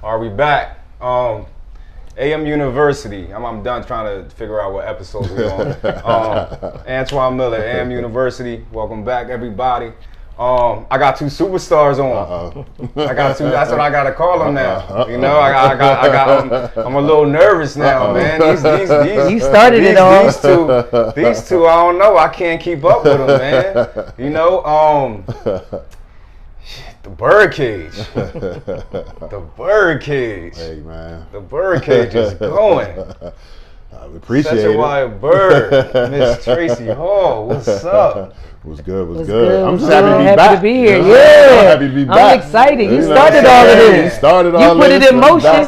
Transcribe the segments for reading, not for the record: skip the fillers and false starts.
Are we back? A.M.University. I'm done trying to figure out what episode we're on. Antoine Miller, A.M.University. Welcome back, everybody. I got two superstars on. I got two. That's what I gotta call them now. You know, I'm a little nervous now, man. You started it all. These two. I don't know. I can't keep up with them, man. You know, the BYRD the BYRD. Hey, man. The BYRD is going. I appreciate Such a wild bird, Miss TRACEY Hall. What's up? Was good. I'm just happy to be here. I'm happy to be back. I'm excited. You started all of this. You put it in motion. I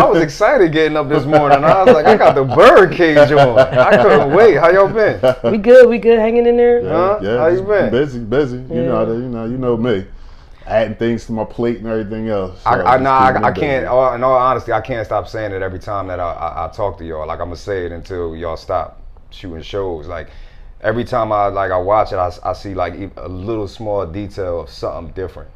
was excited getting up this morning. I was like, I got the BYRD on. I couldn't wait. How y'all been? We good. Hanging in there. Yeah. How you been? Busy. Yeah. You know me. Adding things to my plate and everything else. So I can't. In all honesty, I can't stop saying it every time that I talk to y'all. Like I'm gonna say it until y'all stop shooting shows. Like every time I watch it, I see like a little small detail of something different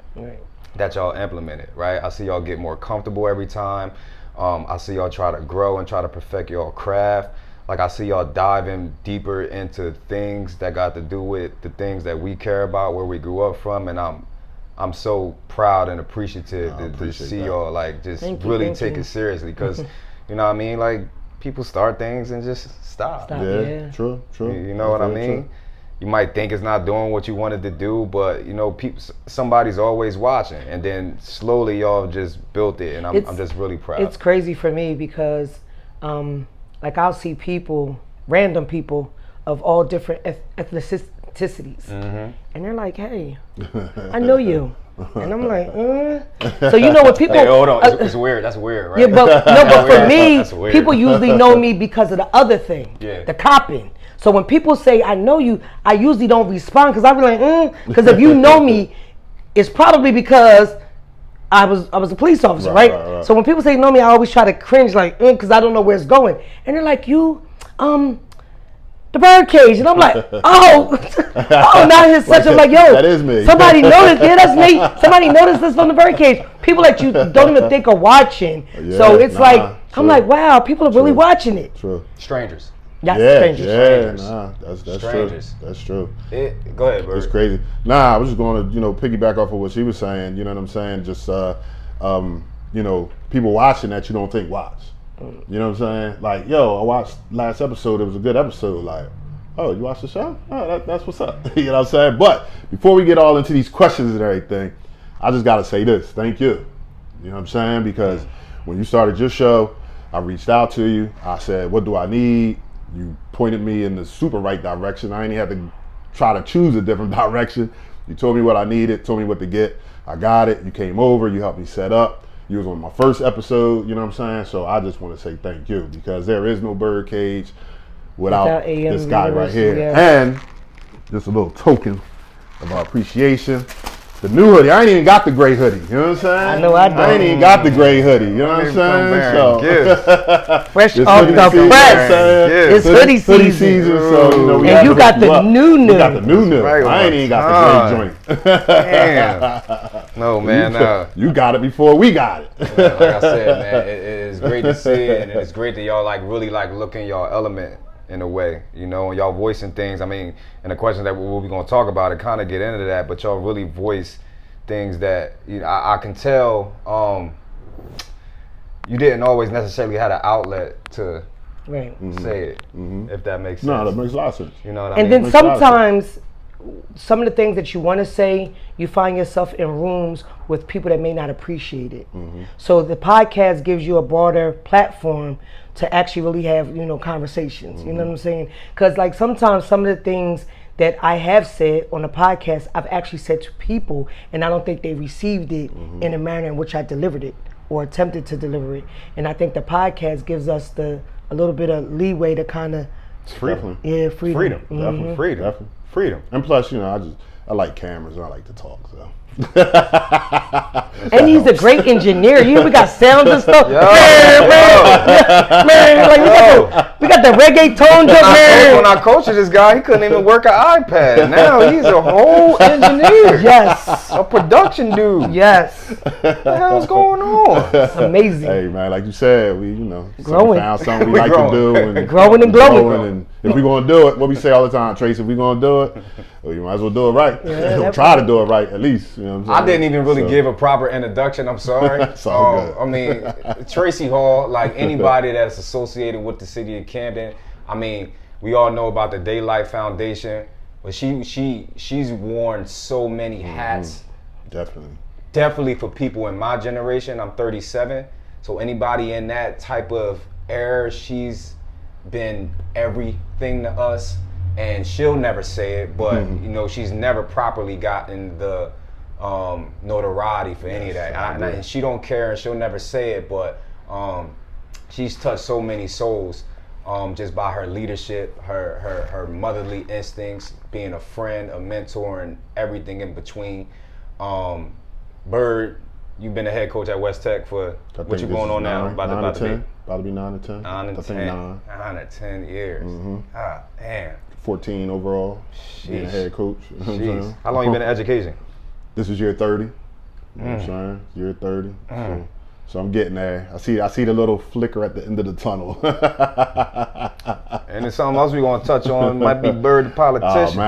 that y'all implemented. Right? I see y'all get more comfortable every time. I see y'all try to grow and try to perfect y'all craft. Like I see y'all diving deeper into things that got to do with the things that we care about, where we grew up from, and I'm so proud and appreciative to see y'all like just really take it seriously, because you know what I mean, like people start things and just stop. Yeah. True. You know what I mean? True. You might think it's not doing what you wanted to do, but you know, somebody's always watching, and then slowly y'all just built it, and I'm just really proud. It's crazy for me because like I'll see random people of all different ethnicities. And they're like, hey, I know you. And I'm like, So you know what people... Hey, hold on, it's weird, that's weird, right? Yeah, but for me, people usually know me because of the other thing, the copping. So when people say, I know you, I usually don't respond because I'll be like, because if you know me, it's probably because I was a police officer, right? So when people say know me, I always try to cringe like, because I don't know where it's going. And they're like, you, DaByrdCage, and I'm like, now he's such. I'm like, yo, that is me. Somebody noticed, that's me. Somebody noticed this from DaByrdCage. People that you don't even think are watching. So it's I'm like, wow, people are really watching it. True. Strangers. Strangers. That's strangers. True. That's true. Go ahead, bro. It's crazy. I was just going to piggyback off of what she was saying. You know what I'm saying? Just people watching that you don't think watch. You know what I'm saying? Like, yo, I watched last episode. It was a good episode. Like, oh, you watched the show? Oh, that's what's up. You know what I'm saying? But before we get all into these questions and everything, I just got to say this. Thank you. You know what I'm saying? Because when you started your show, I reached out to you. I said, what do I need? You pointed me in the super right direction. I ain't even had to try to choose a different direction. You told me what I needed, told me what to get. I got it. You came over. You helped me set up. You was on my first episode, you know what I'm saying? So I just want to say thank you, because there is no BYRDCage without this guy right here. Yeah. And just a little token of our appreciation. The new hoodie. I ain't even got the gray hoodie. You know what I'm saying? I know I don't. I ain't even got the gray hoodie. You know what I'm saying? So fresh off the press. It's hoodie season. So and you got the new. We got the new. I ain't even got the gray joint. Damn. No, man. You got it before we got it. Yeah, like I said, man, it's great to see it, and it's great that y'all like really like look in y'all element in a way, you know, and y'all voicing things. I mean, and the question that we're going to talk about it kind of get into that, but y'all really voice things that I can tell you didn't always necessarily have an outlet to say it, if that makes sense. No, that makes a lot of sense. You know what I mean? And then sometimes some of the things that you want to say, you find yourself in rooms with people that may not appreciate it. So the podcast gives you a broader platform to actually really have, conversations. You know what I'm saying? Because like sometimes some of the things that I have said on the podcast, I've actually said to people, and I don't think they received it in a manner in which I delivered it or attempted to deliver it. And I think the podcast gives us a little bit of leeway to kind of freedom. Yeah, freedom. Definitely freedom. And plus, I like cameras and I like to talk, so. And he's a great engineer. We got sounds and stuff. Man, like we got the reggaeton jump, man. When I coached this guy, he couldn't even work an iPad. Now he's a whole engineer. Yes. A production dude. Yes. What the hell's going on? It's amazing. Hey man, like you said, we Growing. found something we like to do and growing and glowing. And if we're gonna do it, what we say all the time, Trace, if we're gonna do it, well, you might as well do it right. Yeah, try to do it right at least. You know what I'm saying? I didn't even really give a proper introduction. I'm sorry. It's all good. I mean, Tracy Hall, like anybody that's associated with the city of Camden. I mean, we all know about the Daylight Foundation, but she's worn so many hats. Definitely for people in my generation. I'm 37, so anybody in that type of era, she's been everything to us. And she'll never say it, but you know, she's never properly gotten the notoriety for any of that. And she don't care, and she'll never say it, but she's touched so many souls just by her leadership, her motherly instincts, being a friend, a mentor, and everything in between. Bird, you've been the head coach at West Tech for what you going on now? About to be 9 to 10. 9 and 10. 9 and 10 years. Ah, damn. 14 overall, being a head coach. You know what I'm saying? How long you been in education? This is year 30. You know what I'm saying? Year 30. So I'm getting there. I see the little flicker at the end of the tunnel. And there's something else we want to touch on. Might be Bird the politician. Oh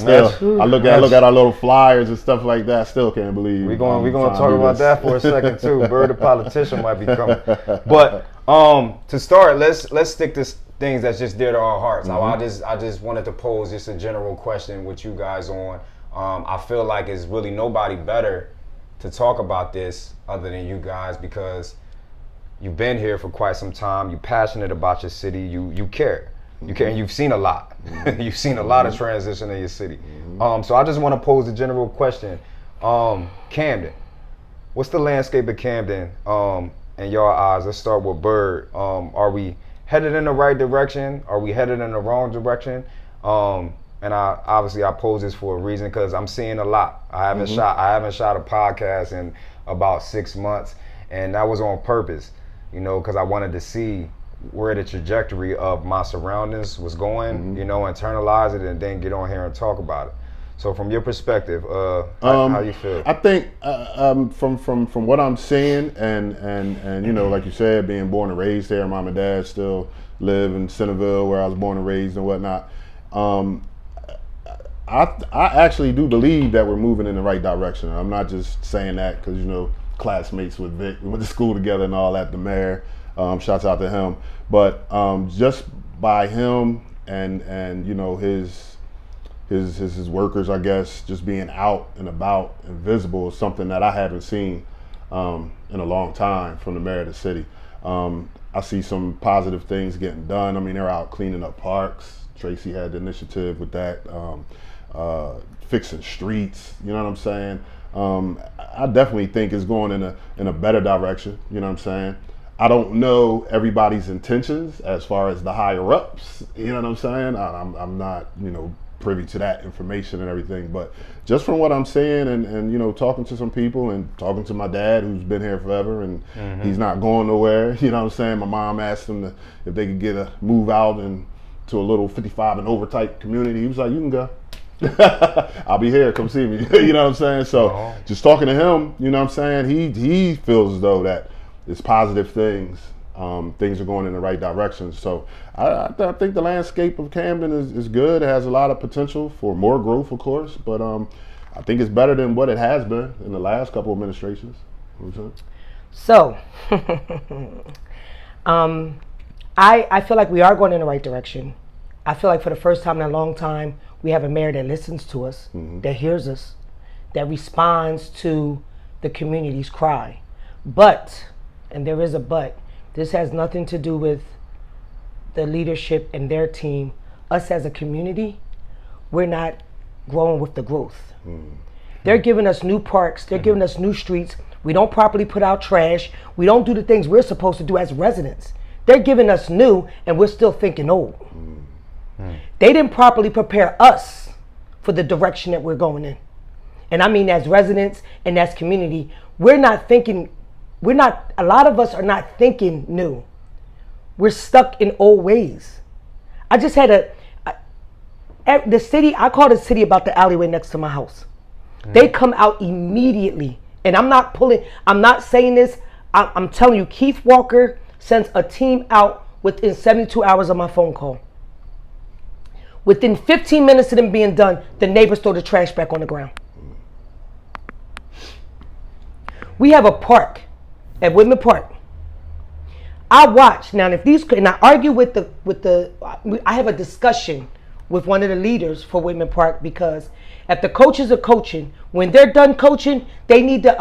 man, I look at our little flyers and stuff like that. I still can't believe we're gonna talk about that for a second too. Bird the politician might be coming. But to start, let's stick to things that's just dear to our hearts. I just wanted to pose just a general question with you guys on. I feel like it's really nobody better to talk about this other than you guys, because you've been here for quite some time. You're passionate about your city. You care. You care, and you've seen a lot. You've seen a lot of transition in your city. So I just want to pose a general question. Camden, what's the landscape of Camden in your eyes? Let's start with Bird. Are we headed in the right direction? Are we headed in the wrong direction? And I pose this for a reason, because I'm seeing a lot. I haven't shot a podcast in about 6 months, and that was on purpose, you know, because I wanted to see where the trajectory of my surroundings was going, you know, internalize it, and then get on here and talk about it. So from your perspective, how you feel? I think from what I'm seeing, and you know, like you said, being born and raised there, mom and dad still live in Centerville, where I was born and raised and whatnot. I actually do believe that we're moving in the right direction. I'm not just saying that because, you know, classmates with Vic, we went to school together and all that, the mayor, shouts out to him. But just by him and you know, his workers, I guess, just being out and about and visible is something that I haven't seen in a long time from the mayor of the city. I see some positive things getting done. I mean, they're out cleaning up parks. TRACEY had the initiative with that, fixing streets, you know what I'm saying? I definitely think it's going in a better direction, you know what I'm saying? I don't know everybody's intentions as far as the higher ups, you know what I'm saying? I'm not, you know, privy to that information and everything, but just from what I'm seeing and you know, talking to some people and talking to my dad, who's been here forever, and he's not going nowhere, you know what I'm saying? My mom asked him if they could get a move out and to a little 55 and over type community. He was like, you can go. I'll be here, come see me. You know what I'm saying? So just talking to him, you know what I'm saying, he feels as though that it's positive things. Things are going in the right direction. So I think the landscape of Camden is good. It has a lot of potential for more growth, of course, but I think it's better than what it has been in the last couple of administrations. So I feel like we are going in the right direction. I feel like for the first time in a long time, we have a mayor that listens to us, that hears us, that responds to the community's cry. But, and there is a but, this has nothing to do with the leadership and their team. Us as a community, we're not growing with the growth. They're giving us new parks, they're giving us new streets. We don't properly put out trash. We don't do the things we're supposed to do as residents. They're giving us new, and we're still thinking old. They didn't properly prepare us for the direction that we're going in. And I mean, as residents and as community, a lot of us are not thinking new. We're stuck in old ways. I just had the city, I call the city about the alleyway next to my house. They come out immediately. And I'm not saying this, I'm telling you, Keith Walker sends a team out within 72 hours of my phone call. Within 15 minutes of them being done, the neighbors throw the trash back on the ground. We have a park at Whitman Park. I watch now, and I argue I have a discussion with one of the leaders for Whitman Park, because if the coaches are coaching, when they're done coaching, they need to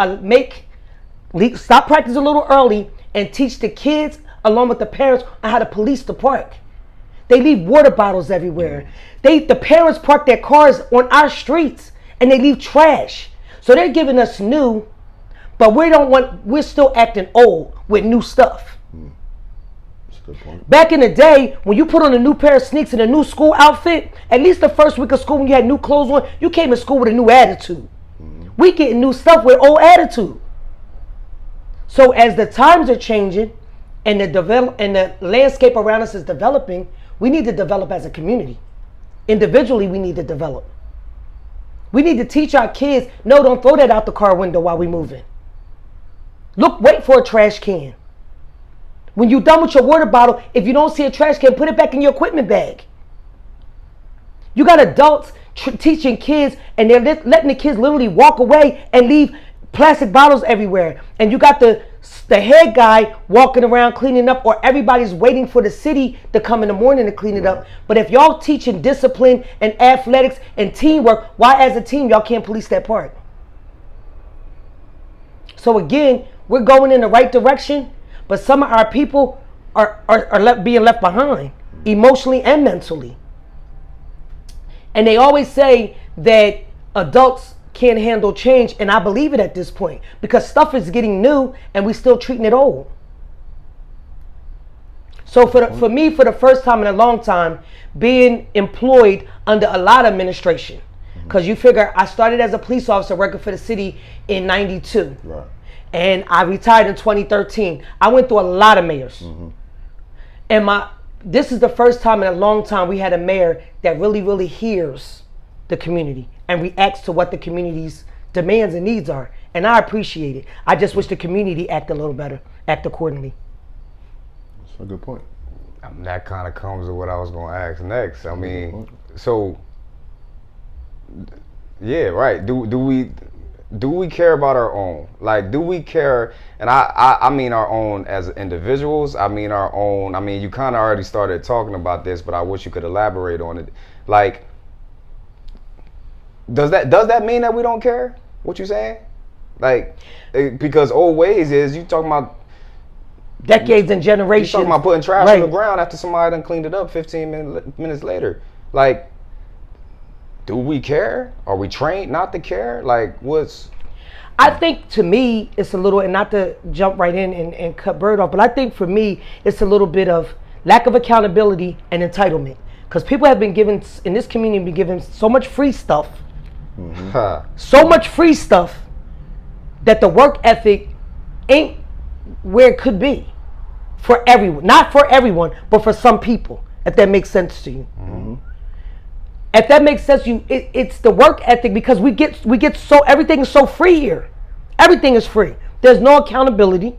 stop practice a little early and teach the kids along with the parents on how to police the park. They leave water bottles everywhere. The parents park their cars on our streets and they leave trash. So they're giving us new, but we're still acting old with new stuff. That's a good point. Back in the day, when you put on a new pair of sneaks and a new school outfit, at least the first week of school when you had new clothes on, you came to school with a new attitude. We getting new stuff with old attitude. So as the times are changing and the landscape around us is developing, we need to develop as a community. Individually, we need to develop. We need to teach our kids, no, don't throw that out the car window while we're moving. Wait for a trash can. When you're done with your water bottle, if you don't see a trash can, put it back in your equipment bag. You got adults teaching kids, and they're letting the kids literally walk away and leave plastic bottles everywhere. And you got the head guy walking around cleaning up, or everybody's waiting for the city to come in the morning to clean it up. But if y'all teaching discipline and athletics and teamwork, why as a team y'all can't police that part? So again, we're going in the right direction, but some of our people are being left behind emotionally and mentally. And they always say that adults can't handle change, and I believe it at this point, because stuff is getting new and we still treating it old. So for me, for the first time in a long time, being employed under a lot of administration, because you figure I started as a police officer working for the city in '92, right, and I retired in 2013. I went through a lot of mayors, and this is the first time in a long time we had a mayor that really, really hears the community and reacts to what the community's demands and needs are. And I appreciate it. I just wish the community act a little better, act accordingly. That's a good point. That kind of comes with what I was going to ask next. I mean, so, yeah, right. Do we care about our own? Like, do we care? And I mean our own as individuals. I mean our own. I mean, you kind of already started talking about this, but I wish you could elaborate on it. Like, does that mean that we don't care? What you saying? Like, because old ways is you talking about decades and generations. You talking about putting trash on the ground after somebody done cleaned it up 15 minutes later. Like, do we care? Are we trained not to care? Like, I think, to me, it's a little, and not to jump right in and cut Bird off, but I think for me, it's a little bit of lack of accountability and entitlement. Because people have been given, in this community, been given so much free stuff. So much free stuff that the work ethic ain't where it could be for everyone. Not for everyone, but for some people, if that makes sense to you. If that makes sense to you, it's the work ethic, because we get so, everything is so free here. Everything is free. There's no accountability.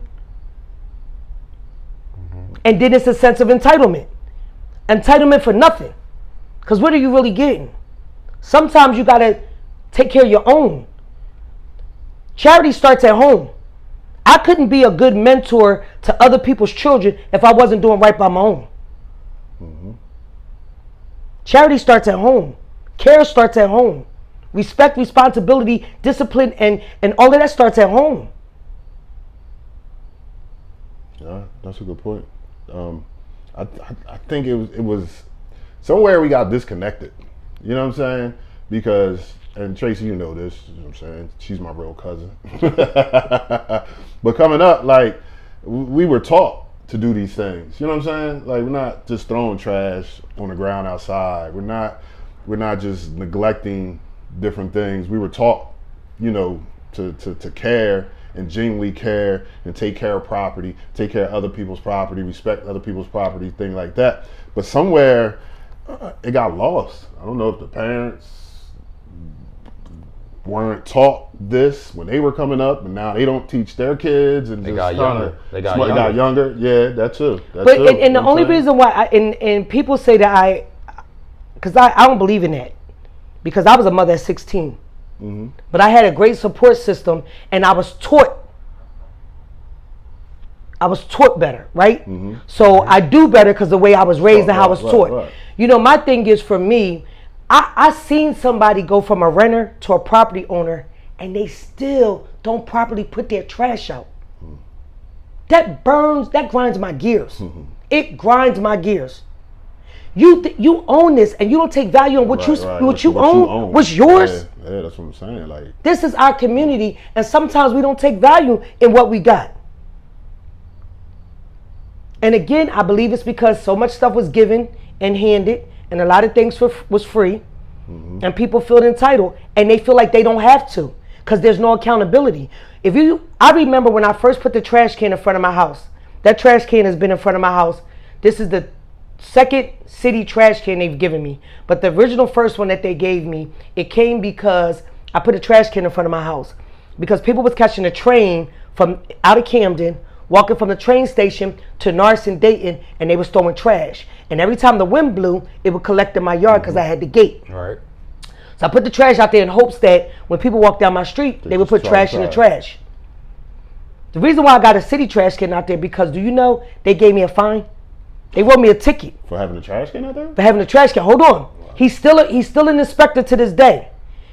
And then it's a sense of entitlement. Entitlement for nothing. Because what are you really getting? Sometimes you got to take care of your own. Charity starts at home. I couldn't be a good mentor to other people's children if I wasn't doing right by my own. Charity starts at home. Care starts at home. Respect, responsibility, discipline, and all of that starts at home. Yeah, that's a good point. I think it was somewhere we got disconnected. You know what I'm saying? Because, and TRACEY, you know this, you know what I'm saying? She's my real cousin. But coming up, like, we were taught to do these things. You know what I'm saying? Like, we're not just throwing trash on the ground outside. We're not we're not just neglecting different things. We were taught, you know, to care and genuinely care and take care of property, take care of other people's property, respect other people's property, things like that. But somewhere it got lost. I don't know if the parents weren't taught this when they were coming up, and now they don't teach their kids, and They just got younger. They got younger. Yeah, that too. And the only reason why, and people say that because I don't believe in that, because I was a mother at 16, but I had a great support system, and I was taught better, right? So I do better because the way I was raised and how I was taught. Right. You know, my thing is, for me, I seen somebody go from a renter to a property owner, and they still don't properly put their trash out. That grinds my gears. It grinds my gears. You own this, and you don't take value on what you own. What's yours? Yeah, that's what I'm saying. Like, this is our community, and sometimes we don't take value in what we got. And again, I believe it's because so much stuff was given and handed, and a lot of things was free, and people feel entitled, and they feel like they don't have to because there's no accountability. I remember when I first put the trash can in front of my house. That trash can has been in front of my house. This is the second city trash can they've given me, but the original first one that they gave me, it came because I put a trash can in front of my house because people was catching a train from out of Camden, walking from the train station to Norris and Dayton, and they were throwing trash. And every time the wind blew, it would collect in my yard because I had the gate. Right. So I put the trash out there in hopes that when people walk down my street, they would put trash in the trash. The reason why I got a city trash can out there, because do you know they gave me a fine? They wrote me a ticket. For having a trash can out there? For having a trash can. Hold on. Wow. He's still an inspector to this day.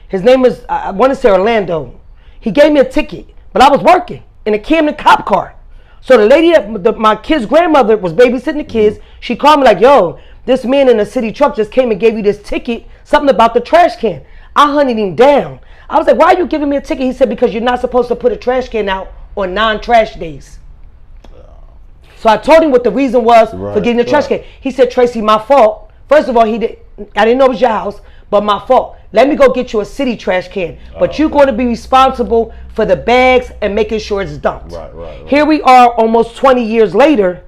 His name is, I want to say Orlando. He gave me a ticket, but I was working in a Camden cop car. So the lady my kid's grandmother was babysitting the kids. She called me like, yo, this man in a city truck just came and gave you this ticket, something about the trash can. I hunted him down. I was like, why are you giving me a ticket? He said, because you're not supposed to put a trash can out on non-trash days. So I told him what the reason was for getting the trash can. He said, Tracy, my fault. First of all, I didn't know it was your house, but my fault. Let me go get you a city trash can. But you're going to be responsible for the bags and making sure it's dumped. Right. Here we are almost 20 years later,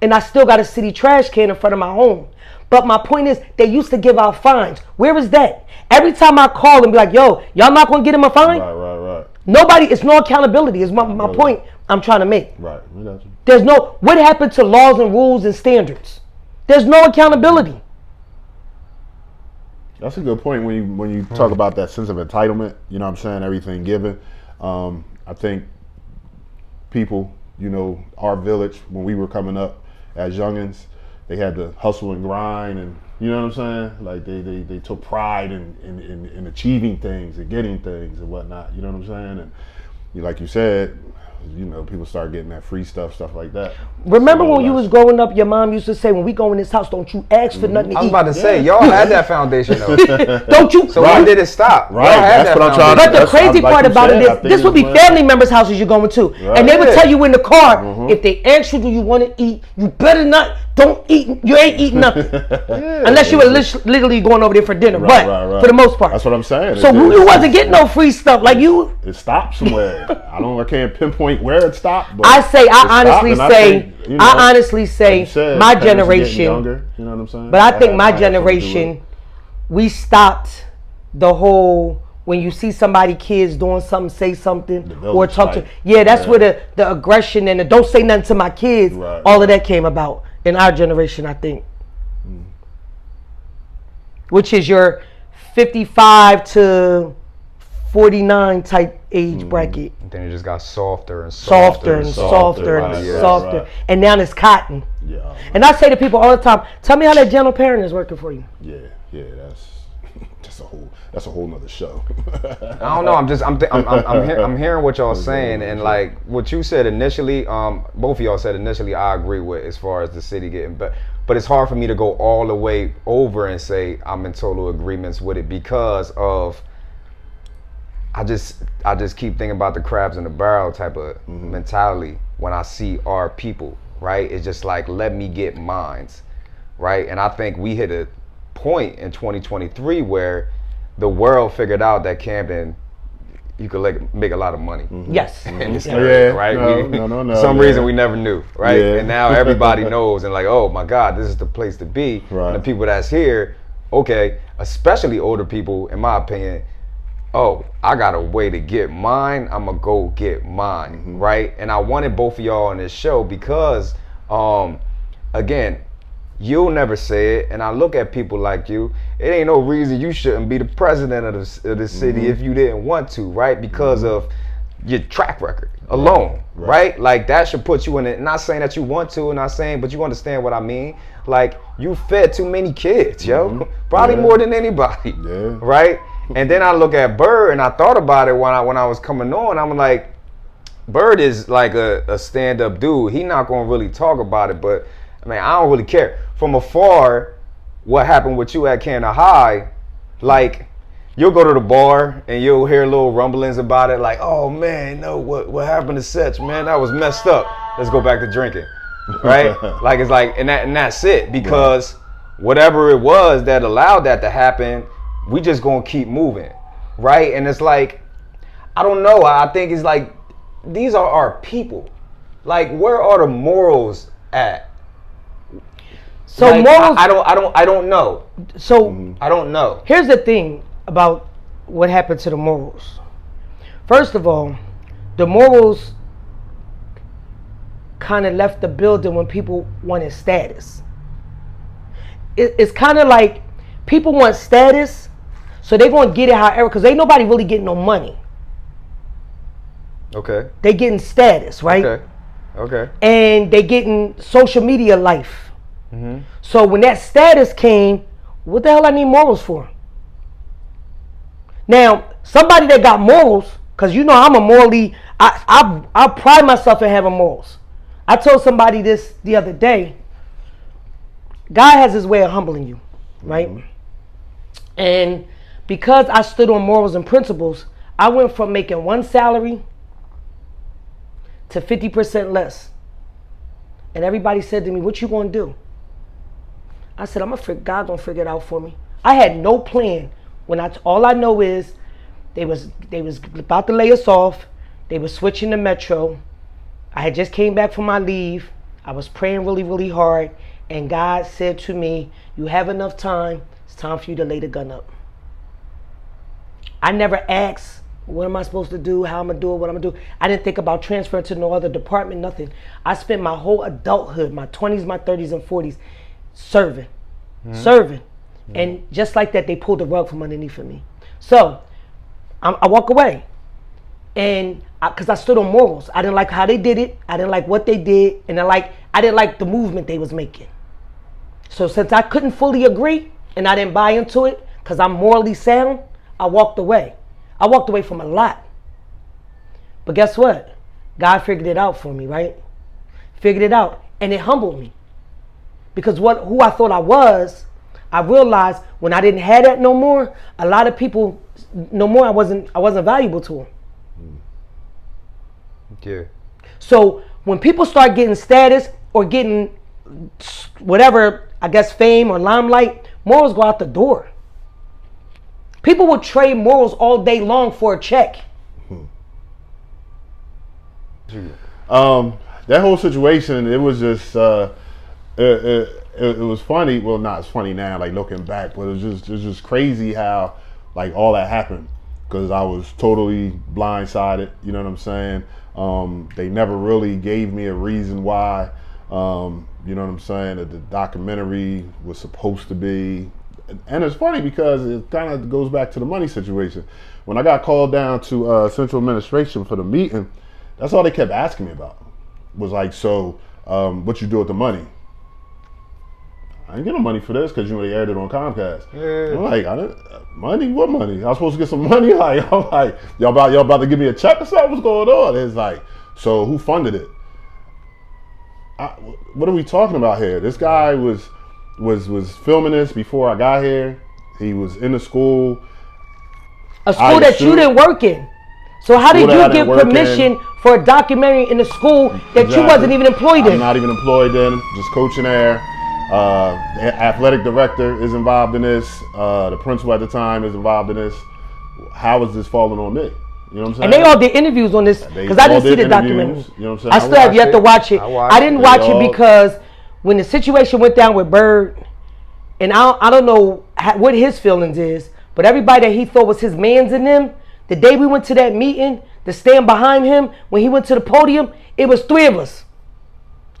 and I still got a city trash can in front of my home. But my point is, they used to give out fines. Where is that? Every time I call and be like, yo, y'all not going to get him a fine? Right. Nobody, it's no accountability is my point I'm trying to make. Right, we got you. There's no, what happened to laws and rules and standards? There's no accountability. That's a good point when you talk about that sense of entitlement, you know what I'm saying, everything given. I think people, you know, our village, when we were coming up as youngins, they had to hustle and grind, and you know what I'm saying? Like they took pride in achieving things and getting things and whatnot, you know what I'm saying? And like you said, you know, people start getting that free stuff like that. Remember when you was growing up, your mom used to say, when we go in this house, don't you ask for nothing to eat. I was about to say, y'all had that foundation though. Don't you? So when did it stop? Right, that's what I'm trying to. But the crazy part about it is, this would be family members' houses you're going to. Right. And they would tell you in the car, if they ask you, do you want to eat, you better not, don't eat, you ain't eating nothing. Unless you were literally going over there for dinner, but for the most part. That's what I'm saying. So you wasn't getting no free stuff, like you. It stopped somewhere. I can't pinpoint where it stopped. But I honestly say, my generation, younger, you know what I'm saying? But I think my generation, we stopped the whole, when you see somebody, kids doing something, say something, or talk to, that's where the aggression and the don't say nothing to my kids, all of that came about in our generation, I think. Which is your 55 to 49 type age bracket. And then it just got softer. And now it's cotton. Yeah. And I say to people all the time, tell me how that gentle parent is working for you. Yeah, that's a whole nother show. I don't know. I'm hearing what y'all saying, and like what you said initially, both of y'all said initially, I agree with as far as the city getting, but it's hard for me to go all the way over and say I'm in total agreements with it because of. I just keep thinking about the crabs in the barrel type of mentality when I see our people, right? It's just like, let me get mines, right? And I think we hit point in 2023 where the world figured out that Camden, you could make a lot of money. Yes. In this area, right? No. For some reason we never knew, right? Yeah. And now everybody knows and like, oh my God, this is the place to be. Right. And the people that's here, okay, especially older people, in my opinion, oh, I got a way to get mine, I'm gonna go get mine, right? And I wanted both of y'all on this show because, again, you'll never say it, and I look at people like you, it ain't no reason you shouldn't be the president of the city if you didn't want to, right? Because of your track record alone, right? Like that should put you in it. Not saying that you want to, not saying, but you understand what I mean. Like you fed too many kids, yo. Probably more than anybody, right? And then I look at Bird, and I thought about it when I was coming on. I'm like, Bird is like a stand-up dude. He not gonna really talk about it, but I mean, I don't really care. From afar, what happened with you at Camden High, like, you'll go to the bar and you'll hear little rumblings about it, like, oh man, no, what happened to CETSH, man? That was messed up. Let's go back to drinking, right? Like, it's like, and that's it, because whatever it was that allowed that to happen, we just gonna keep moving, right? And it's like, I don't know, I think it's like, these are our people. Like, where are the morals at? So like, morals, I don't know. So I don't know. Here's the thing about what happened to the morals. First of all, the morals kind of left the building when people wanted status. It's kind of like people want status, so they're going to get it however, because ain't nobody really getting no money. Okay. They getting status, right? Okay. And they getting social media life. So when that status came, what the hell I need morals for? Now, somebody that got morals, because you know I'm a morally, I pride myself in having morals. I told somebody this the other day. God has his way of humbling you, right? And because I stood on morals and principles, I went from making one salary to 50% less. And everybody said to me, what you gonna do? I said, God gonna figure it out for me. I had no plan. All I know is they was about to lay us off. They were switching to Metro. I had just came back from my leave. I was praying really, really hard. And God said to me, you have enough time. It's time for you to lay the gun up. I never asked, what am I supposed to do? How am I gonna do it? What I'm gonna do? I didn't think about transferring to no other department, nothing. I spent my whole adulthood, my 20s, my 30s, and 40s, serving. And just like that, they pulled the rug from underneath of me. So I walk away, and because I stood on morals. I didn't like how they did it. I didn't like what they did, and I didn't like the movement they was making. So since I couldn't fully agree and I didn't buy into it because I'm morally sound, I walked away. I walked away from a lot. But guess what? God figured it out for me, right? Figured it out, and it humbled me. Because who I thought I was, I realized when I didn't have that no more, a lot of people no more, I wasn't valuable to them. Yeah. So when people start getting status or getting whatever, I guess fame or limelight, morals go out the door. People will trade morals all day long for a check. That whole situation, it was just it was funny. Well, not it's funny now, like looking back, but it was just crazy how like all that happened, because I was totally blindsided. You know what I'm saying? They never really gave me a reason why. You know what I'm saying? That the documentary was supposed to be. And it's funny because it kind of goes back to the money situation. When I got called down to Central Administration for the meeting, that's all they kept asking me about. Was like, so what you do with the money? I didn't get no money for this because you know they aired it on Comcast. Yeah. I'm like, money? What money? I was supposed to get some money? Like, I'm like, y'all about to give me a check or something? What's going on? It's like, so who funded it? What are we talking about here? This guy was filming this before I got here. He was in the school. A school that you didn't work in. So how did you get permission for a documentary in a school that you wasn't even employed in? I'm not even employed in, just coaching there. The athletic director is involved in this. The principal at the time is involved in this. How is this falling on me? You know what I'm saying? And they all did interviews on this because I didn't see the documentary. You know what I'm saying? I still have yet to watch it. I didn't watch it because when the situation went down with Bird, and I don't know what his feelings is, but everybody that he thought was his mans in them, the day we went to that meeting to stand behind him, when he went to the podium, it was 3 of us.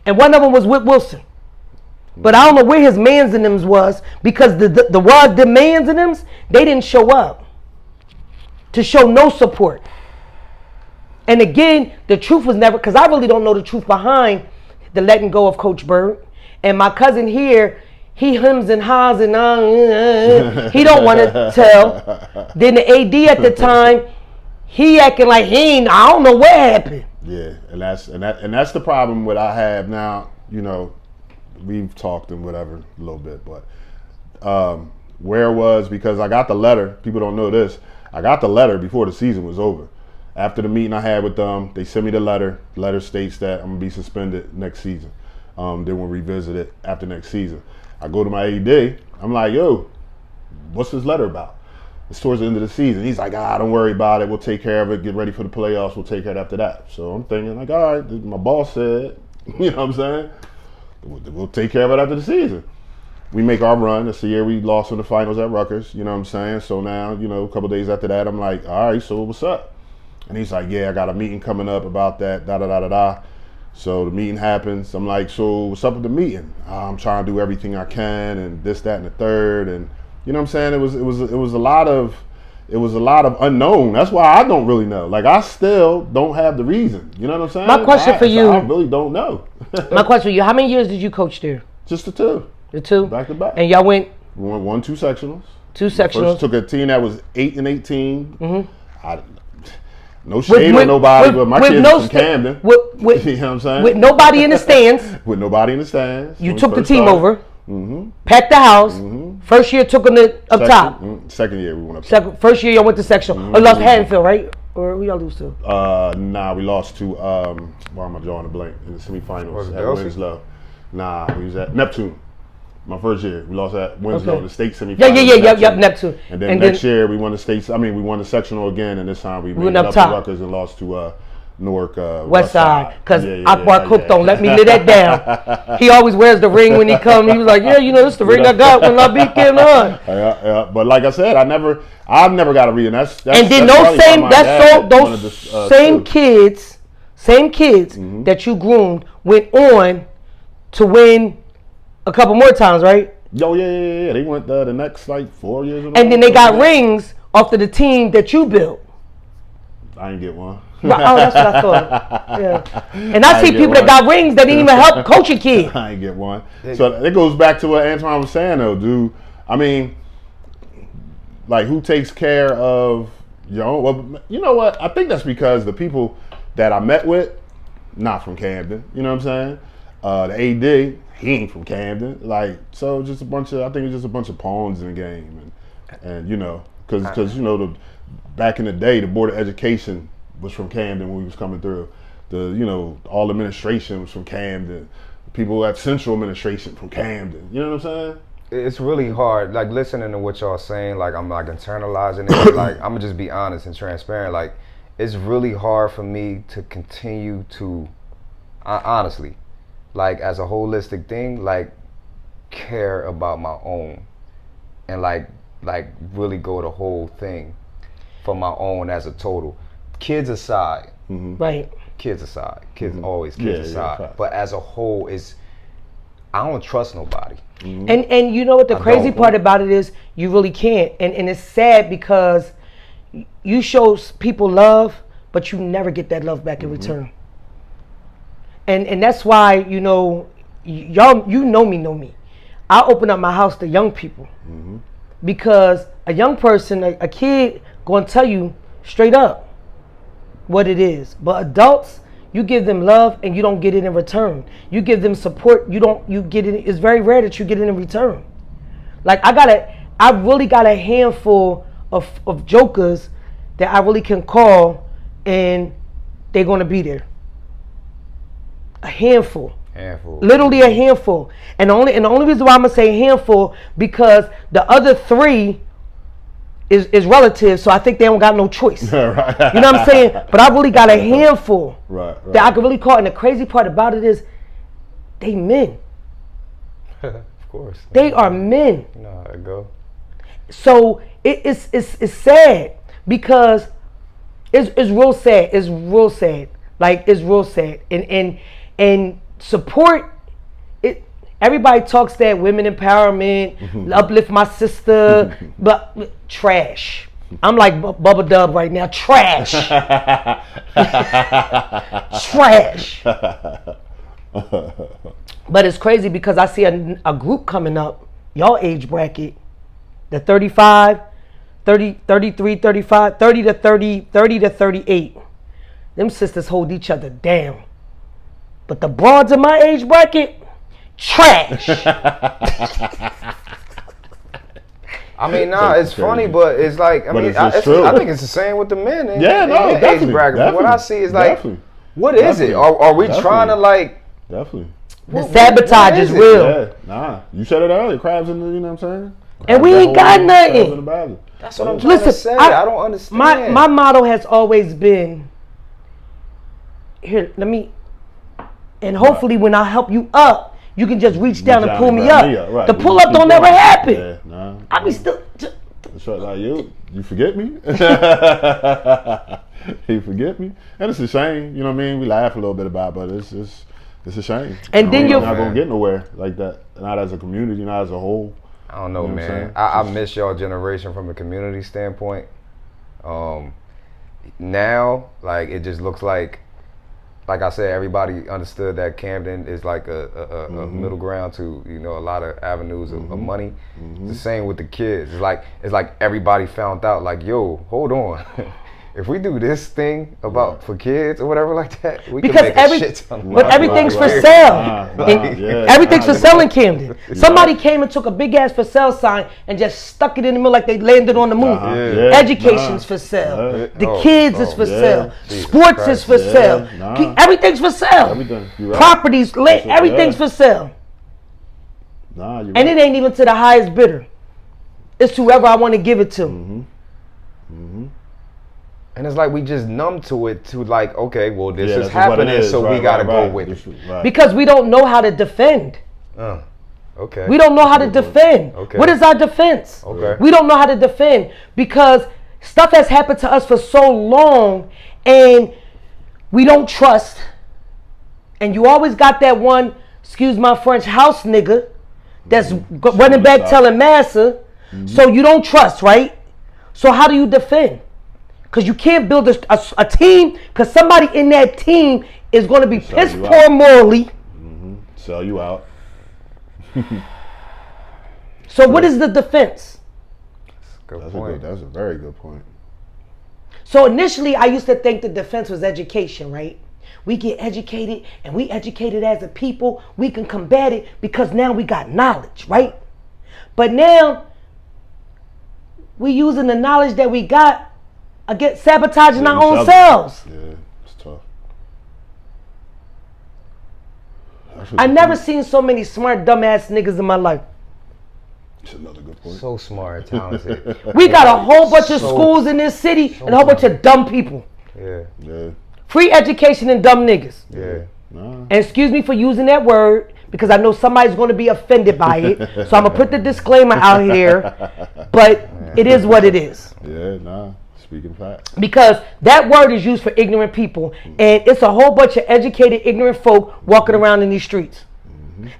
And one of them was Whit Wilson. But I don't know where his mans in them was because the mans in them, they didn't show up to show no support. And again, the truth was never, because I really don't know the truth behind the letting go of Coach Bird. And my cousin here, he hems and haws and he don't want to tell. Then the AD at the time, he acting like I don't know what happened. Yeah, and that's the problem what I have now. You know, we've talked and whatever a little bit, but where it was, because I got the letter. People don't know this. I got the letter before the season was over. After the meeting I had with them, they sent me the letter. The letter states that I'm gonna be suspended next season. Then we'll revisit it after next season. I go to my AD. I'm like, yo, what's this letter about? It's towards the end of the season. He's like, don't worry about it. We'll take care of it. Get ready for the playoffs. We'll take care of it after that. So I'm thinking like, all right, my boss said, you know what I'm saying? We'll take care of it after the season. We make our run. That's the year we lost in the finals at Rutgers, you know what I'm saying? So now, you know, a couple days after that, I'm like, all right, so what's up? And he's like, yeah, I got a meeting coming up about that, da-da-da-da-da. So the meeting happens. I'm like, so what's up with the meeting? I'm trying to do everything I can and this, that, and the third. And you know what I'm saying? It was a lot of unknown. That's why I don't really know. Like, I still don't have the reason. You know what I'm saying? My question for you. I really don't know. My question for you, how many years did you coach there? Just the 2. The 2? Back to back. And y'all went? We won 2 sectionals. 2 sectionals. First took a team that was 8 and 18. Mm-hmm. No shade on nobody, but my kids from Camden. You know what I'm saying? With nobody in the stands. With nobody in the stands. You took the team over. Mm-hmm. Packed the house. Mm-hmm. First year took them up top. Second year we went up top. First year y'all went to sectional. Mm-hmm. Or lost Haddonfield, right? Or who y'all lose to? Nah, we lost to, why am I drawing a blank? In the semifinals at Winslow. Nah, we was at Neptune. My first year, we lost at Winslow, the state semifinals. Yeah, Neptune. And then next year, we won the states. We won the sectional again, and this time we went up to Rutgers and lost to Newark West Side. Because Akbar Cook don't let me live that down. He always wears the ring when he comes. He was like, yeah, you know, this is the ring I got when I beat Kim Hunt. Yeah. But like I said, I've never got a read. And then those same kids mm-hmm. that you groomed went on to win a couple more times, right? Oh, yeah. They went the next, 4 years. And then they got rings off of the team that you built. I didn't get one. Oh, that's what I thought. Yeah. And I see people that got rings that didn't even help coach a kid. I ain't get one. So it goes back to what Antoine was saying, though, dude. I mean, who takes care of your own? Well, you know what? I think that's because the people that I met with, not from Camden. You know what I'm saying? The AD, he ain't from Camden. So just I think it's just a bunch of pawns in the game. And you know, because you know, back in the day, the Board of Education was from Camden when we was coming through. All administration was from Camden. People at Central Administration from Camden. You know what I'm saying? It's really hard, listening to what y'all saying, I'm internalizing it. I'm gonna just be honest and transparent. It's really hard for me to continue to, honestly, as a holistic thing, care about my own and really go the whole thing for my own as a total. Kids aside, mm-hmm. Right? Kids aside, kids mm-hmm. always kids aside. Yeah, but as a whole, I don't trust nobody. Mm-hmm. And you know what the crazy part about it is, you really can't. And it's sad because you show people love, but you never get that love back in mm-hmm. return. And that's why, y'all, know me. I open up my house to young people mm-hmm. because a young person, a kid, gonna tell you straight up what it is. But adults, you give them love and you don't get it in return. You give them support, you get it. It's very rare that you get it in return. I really got a handful of jokers that I really can call and they're gonna be there. A handful. Handful. Literally a handful. And the only reason why I'm gonna say handful because the other 3 is relative, so I think they don't got no choice. Right. You know what I'm saying? But I really got a handful Right. that I can really call. And the crazy part about it is, they men. Of course. They are men. You know how it go. So it's sad because it's real sad. It's real sad. Like it's real sad. And support it. Everybody talks that women empowerment, uplift my sister, but trash. I'm like Bubba Dub right now. Trash. Trash. But it's crazy because I see a group coming up, y'all age bracket, the 35, 30, 33, 35, 30 to 30, 30 to 38. Them sisters hold each other down. But the broads in my age bracket, trash. I mean, it's funny, but it's like, I think it's the same with the men. In the age bracket. But what I see is like, what is it? Are we trying to like? Definitely. The sabotage is real. Yeah, nah. You said it earlier. Crabs in the, you know what I'm saying? And we ain't got nothing. That's what I'm trying to say. I don't understand. My motto has always been, here, let me, and hopefully when I help you up, you can just reach down and pull me up. Right. The pull up don't never happen. Yeah, nah. I be still. It's right, like you forget me? You forget me? And it's a shame, you know what I mean? We laugh a little bit about it, but it's a shame. And then you're not gonna get nowhere like that. Not as a community, not as a whole. I don't know, man. I miss y'all generation from a community standpoint. Now, like it just looks like I said, everybody understood that Camden is like a middle ground to, you know, a lot of avenues of money. It's the same with the kids. It's like everybody found out, like, yo, hold on. If we do this thing for kids or whatever like that, we can make a shit ton of money. But everything's for sale. Everything's for sale in Camden. Somebody came and took a big ass for sale sign and just stuck it in the middle like they landed on the moon. Education's for sale. The kids is for sale. Sports is for sale. Everything's for sale. Properties, land, everything's for sale. And it ain't even to the highest bidder. It's to whoever I want to give it to. And it's like we just numb to it, to like, okay, well, this is happening, so we gotta go with it. Because we don't know how to defend. Okay. We don't know how to defend. Okay. What is our defense? Okay. We don't know how to defend because stuff has happened to us for so long and we don't trust. And you always got that one, excuse my French, house nigga that's running back telling massa. So you don't trust, right? So how do you defend? Because you can't build a team because somebody in that team is going to be piss poor morally. Sell you out. So what is the defense? That's a very good point. So initially I used to think the defense was education, right? We get educated and we educated as a people. We can combat it because now we got knowledge, right? But now we using the knowledge that we got against sabotaging our own selves. Yeah, it's tough. I never seen so many smart, dumbass niggas in my life. That's another good point. So smart, talented. We got a whole bunch of schools in this city and a whole bunch of dumb people. Yeah. Free education and dumb niggas. Yeah. And excuse me for using that word because I know somebody's going to be offended by it. So I'm going to put the disclaimer out here. But it is what it is. Yeah, speaking facts. Because that word is used for ignorant people. And it's a whole bunch of educated, ignorant folk walking around in these streets.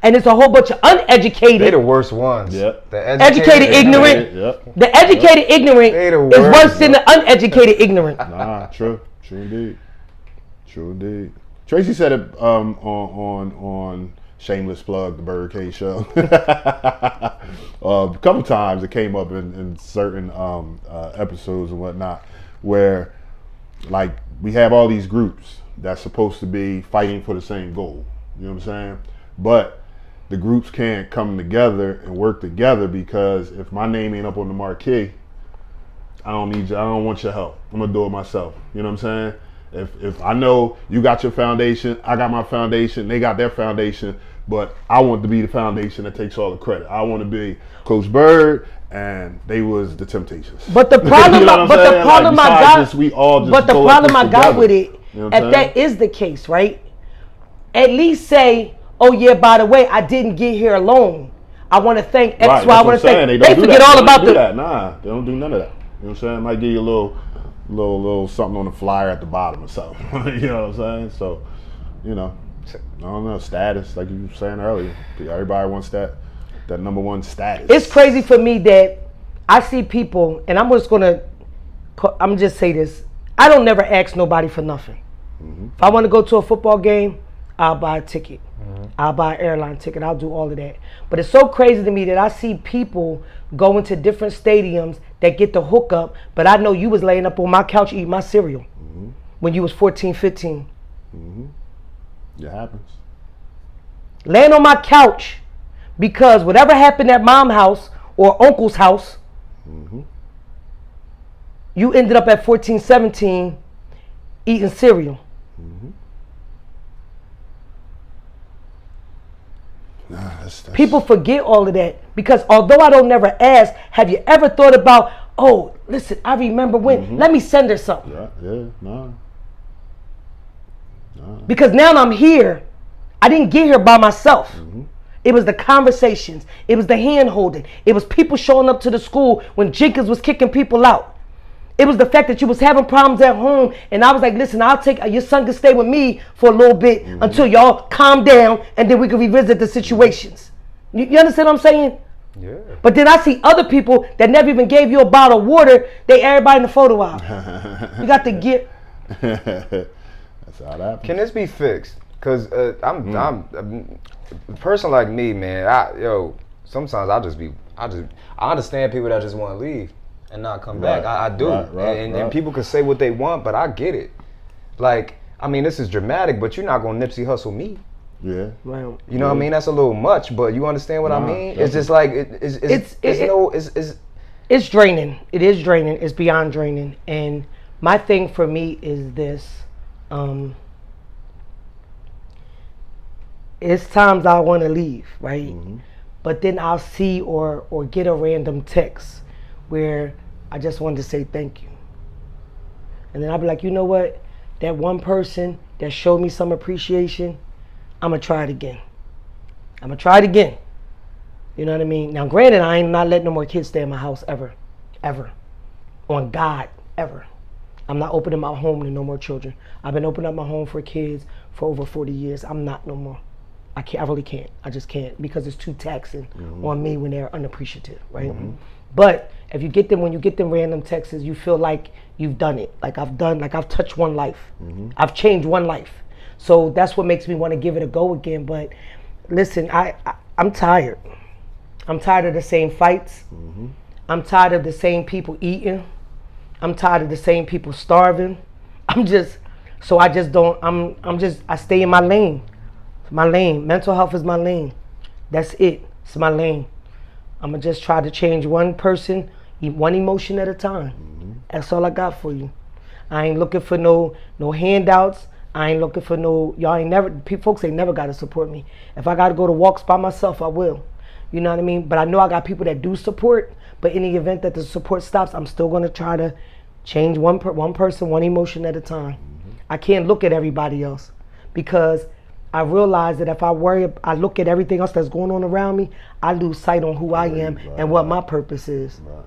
And it's a whole bunch of uneducated. They're the worst ones. Yep. The educated ignorant. Yep. The educated ignorant is worse than the uneducated ignorant. True indeed. True indeed. Tracy said it on shameless plug, the BYRDCage show. A couple times it came up in certain episodes and whatnot, where like we have all these groups that's supposed to be fighting for the same goal. You know what I'm saying? But the groups can't come together and work together because if my name ain't up on the marquee, I don't need you. I don't want your help. I'm gonna do it myself. You know what I'm saying? If I know you got your foundation, I got my foundation, they got their foundation, but I want to be the foundation that takes all the credit. I want to be Coach Bird, and they was the Temptations. But the problem, you know but the problem I got, this, we all just but the problem I got with it, you know if that is the case, right? At least say, oh yeah, by the way, I didn't get here alone. I want to thank X, right, Y. I want to thank. They forget all about that. Nah, they don't do none of that. You know what I'm saying? Might give you a little something on the flyer at the bottom or something. You know what I'm saying? So, you know, I don't know, status, like you were saying earlier. Everybody wants that number one status. It's crazy for me that I see people, and I'm just say this. I don't never ask nobody for nothing. Mm-hmm. If I want to go to a football game, I'll buy a ticket. Mm-hmm. I'll buy an airline ticket. I'll do all of that. But it's so crazy to me that I see people going to different stadiums that get the hookup, but I know you was laying up on my couch eating my cereal when you was 14, 15. Mm-hmm. It happens. Laying on my couch because whatever happened at mom's house or uncle's house, you ended up at 14, 17 eating cereal. Mm-hmm. That's people forget all of that because although I don't never ask, have you ever thought about, oh, listen, I remember when, let me send her something. No. Because now I'm here. I didn't get here by myself. Mm-hmm. It was the conversations. It was the hand holding. It was people showing up to the school when Jenkins was kicking people out. It was the fact that you was having problems at home, and I was like, listen, I'll take, your son can stay with me for a little bit until y'all calm down, and then we can revisit the situations. You understand what I'm saying? Yeah. But then I see other people that never even gave you a bottle of water, they everybody in the photo op. You got to get. That's how that happens. Can this be fixed? Because I'm a person like me, man, sometimes I understand people that just want to leave and not come back. I do. And people can say what they want, but I get it. Like, I mean, this is dramatic, but you're not going to Nipsey Hussle me. Yeah. Well, you know what I mean? That's a little much, but you understand what I mean? Definitely. It's just like, it's draining. It is draining. It's beyond draining. And my thing for me is this. It's times I want to leave, right? Mm-hmm. But then I'll see or get a random text where I just wanted to say thank you. And then I'll be like, you know what? That one person that showed me some appreciation, I'm going to try it again. You know what I mean? Now, granted, I ain't not letting no more kids stay in my house ever. On God, ever. I'm not opening my home to no more children. I've been opening up my home for kids for over 40 years. I'm not no more. I really can't. I just can't because it's too taxing on me when they're unappreciative, right? Mm-hmm. But if you get them, when you get them random texts, you feel like you've done it. Like I've touched one life. Mm-hmm. I've changed one life. So that's what makes me want to give it a go again. But listen, I'm tired. I'm tired of the same fights. Mm-hmm. I'm tired of the same people eating. I'm tired of the same people starving. I stay in my lane. My lane. Mental health is my lane. That's it. It's my lane. I'm going to just try to change one person, one emotion at a time. Mm-hmm. That's all I got for you. I ain't looking for no handouts. I ain't looking for folks ain't never got to support me. If I got to go to walks by myself, I will. You know what I mean? But I know I got people that do support, but in the event that the support stops, I'm still going to try to change one person, one emotion at a time. Mm-hmm. I can't look at everybody else because I realize that if I look at everything else that's going on around me, I lose sight on who I am and what my purpose is. Right.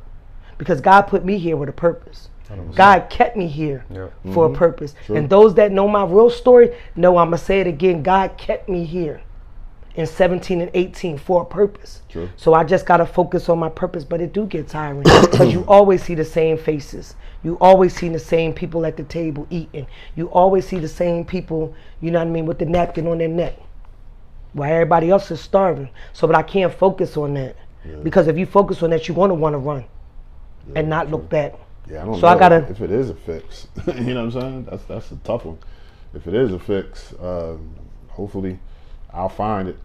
Because God put me here with a purpose. 100%. God kept me here for a purpose. True. And those that know my real story know I'm going to say it again. God kept me here in 17 and 18 for a purpose. True. So I just got to focus on my purpose, but it do get tiring because you always see the same faces. You always see the same people at the table eating. You always see the same people, you know what I mean, with the napkin on their neck while everybody else is starving. But I can't focus on that because if you focus on that, you're going to want to run and not look back. Yeah, I don't know if it is a fix. You know what I'm saying? That's a tough one. If it is a fix, hopefully I'll find it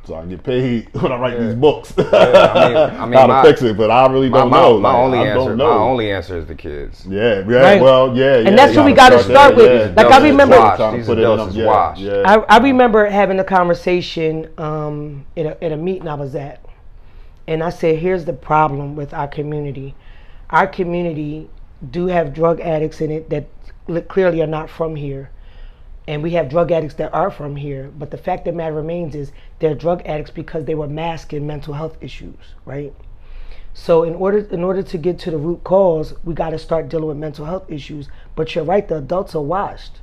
so I can get paid when I write these books. I mean, how to fix it, but I really don't know. My like, only answer is the kids. Yeah, Right. well, yeah. And that's what we got to start with. Like I remember, These adults is washed. I remember having a conversation at a meeting I was at, and I said, here's the problem with our community. Our community do have drug addicts in it that clearly are not from here. And we have drug addicts that are from here. But the fact of the matter remains is they're drug addicts because they were masking mental health issues, right? So in order to get to the root cause, we got to start dealing with mental health issues. But you're right, the adults are washed.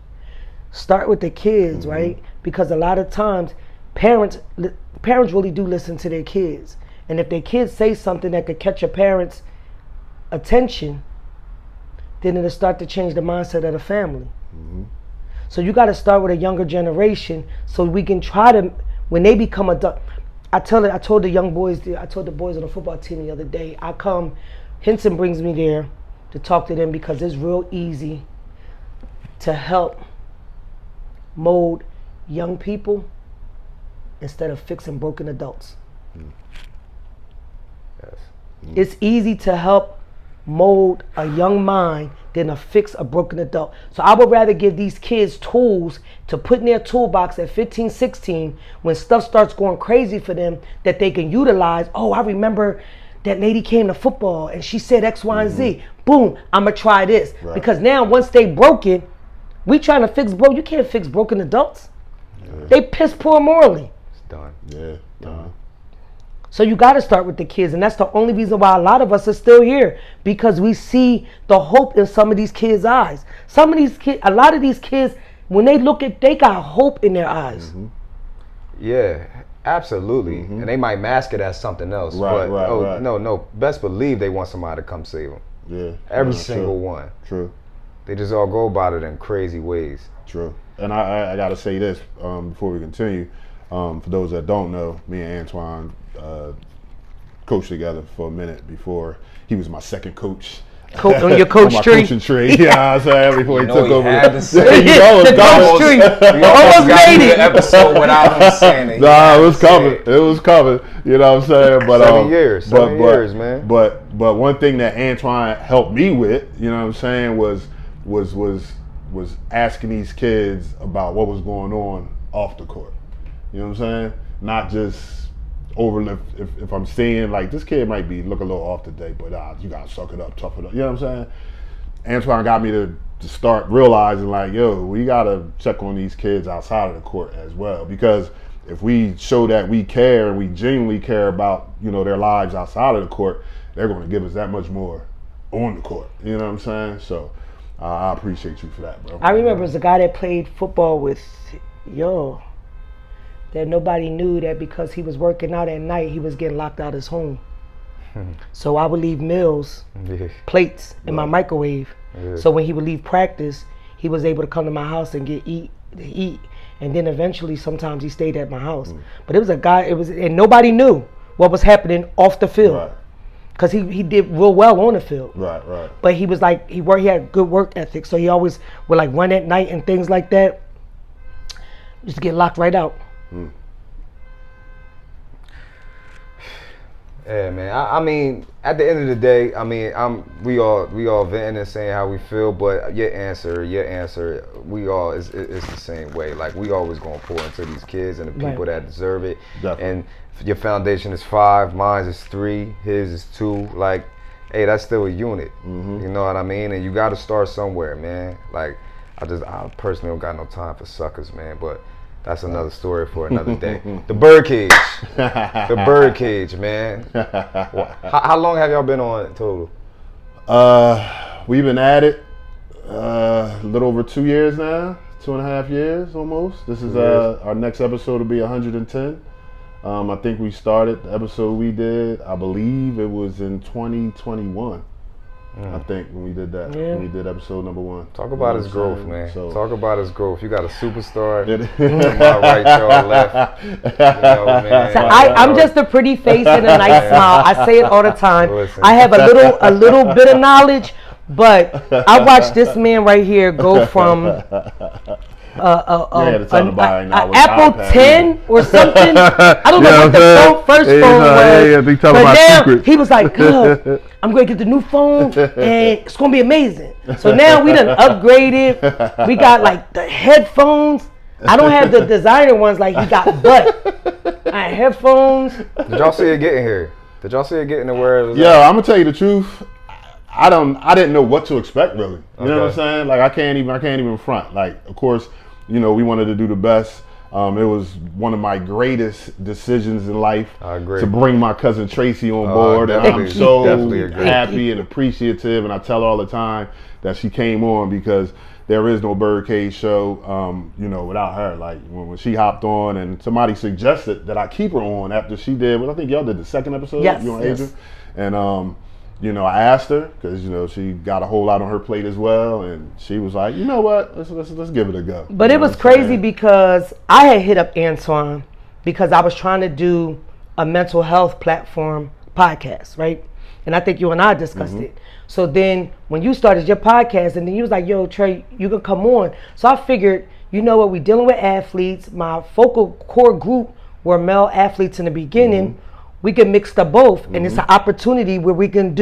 Start with the kids, right? Because a lot of times parents really do listen to their kids. And if their kids say something that could catch a parent's attention, then it'll start to change the mindset of the family. So you got to start with a younger generation so we can try to, when they become adult. I told the boys on the football team the other day, Henson brings me there to talk to them because it's real easy to help mold young people instead of fixing broken adults. Yes. It's easy to help mold a young mind than to fix a broken adult. So I would rather give these kids tools to put in their toolbox at 15, 16 when stuff starts going crazy for them that they can utilize. Oh, I remember that lady came to football and she said X, Y, and Z. Boom, I'm going to try this. Right. Because now once they broken, we trying to fix you can't fix broken adults. Yeah. They piss poor morally. It's done. Yeah, done. So you got to start with the kids, and that's the only reason why a lot of us are still here, because we see the hope in some of these kids' eyes. A lot of these kids, when they look they got hope in their eyes. Yeah, absolutely. And they might mask it as something else. Right. No, best believe they want somebody to come save them. Yeah. Every single one. True. They just all go about it in crazy ways. True. And I got to say this before we continue. For those that don't know, me and Antoine coached together for a minute before he was my second coach. On your coach on my tree. Coaching tree. Yeah, I said before he took over. Had to say, the coach tree. We almost made it. Episode without him saying it. Nah, it was coming. It was coming. You know what I'm saying? But 7 years. 7 years, man. But one thing that Antoine helped me with, you know what I'm saying, was asking these kids about what was going on off the court. You know what I'm saying? Not just overlift. If I'm seeing like this kid might be look a little off today, but you gotta suck it up, tough it up. You know what I'm saying? Antoine got me to start realizing like, yo, we gotta check on these kids outside of the court as well, because if we show that we care and we genuinely care about, you know, their lives outside of the court, they're going to give us that much more on the court. You know what I'm saying? So I appreciate you for that, bro. I remember as a guy that played football with that nobody knew that because he was working out at night, he was getting locked out of his home. So I would leave meals, plates in my microwave. So when he would leave practice, he was able to come to my house and eat. And then eventually, sometimes he stayed at my house. But it was a guy, and nobody knew what was happening off the field. Because he did real well on the field. Right. But he was like, he had good work ethic. So he always would like run at night and things like that. Just get locked right out. Yeah, man. I mean, at the end of the day, I mean, we all venting and saying how we feel, but your answer, we all it's the same way. Like we always gonna pour into these kids and the people that deserve it. Definitely. And your foundation is 5, mine is 3, his is 2. Like, hey, that's still a unit. You know what I mean? And you got to start somewhere, man. Like, I personally don't got no time for suckers, man. But that's another story for another day. DaByrdCage. DaByrdCage, man. How long have y'all been on it total? We've been at it a little over 2 years now. 2.5 years almost. This is our next episode will be 110. I think we started the episode we did, I believe it was in 2021. I think when we did that, when we did episode number 1. Talk about his growth, man. So, talk about his growth. You got a superstar. My right, y'all left. You know, man. So I'm just a pretty face and a nice smile. I say it all the time. Listen. I have a little bit of knowledge, but I watched this man right here go from Apple 10 or something. I don't know what the first phone was. But now he was like, "Cuz, I'm going to get the new phone and it's going to be amazing." So now we done upgraded. We got like the headphones. I don't have the designer ones like he got, but I had headphones. Did y'all see it getting here? Did y'all see it getting to where it was? Yeah, I'm gonna tell you the truth. I didn't know what to expect really. You know what I'm saying? Like I can't even front. Like of course, you know, we wanted to do the best. It was one of my greatest decisions in life to bring my cousin TRACEY on board, and I'm so happy and appreciative. And I tell her all the time that she came on because there is no BYRDCage show, you know, without her. Like when she hopped on, and somebody suggested that I keep her on after she did. Well, I think y'all did the second episode. Yes. You and Adrian, and you know, I asked her because you know she got a whole lot on her plate as well, and she was like, you know what, let's give it a go. But it was crazy because I had hit up Antoine because I was trying to do a mental health platform podcast, right? And I think you and I discussed it. So then when you started your podcast, and then you was like, "Yo, Trey, you can come on." So I figured, you know what, we dealing with athletes. My focal core group were male athletes in the beginning. We can mix the both, and it's an opportunity where we can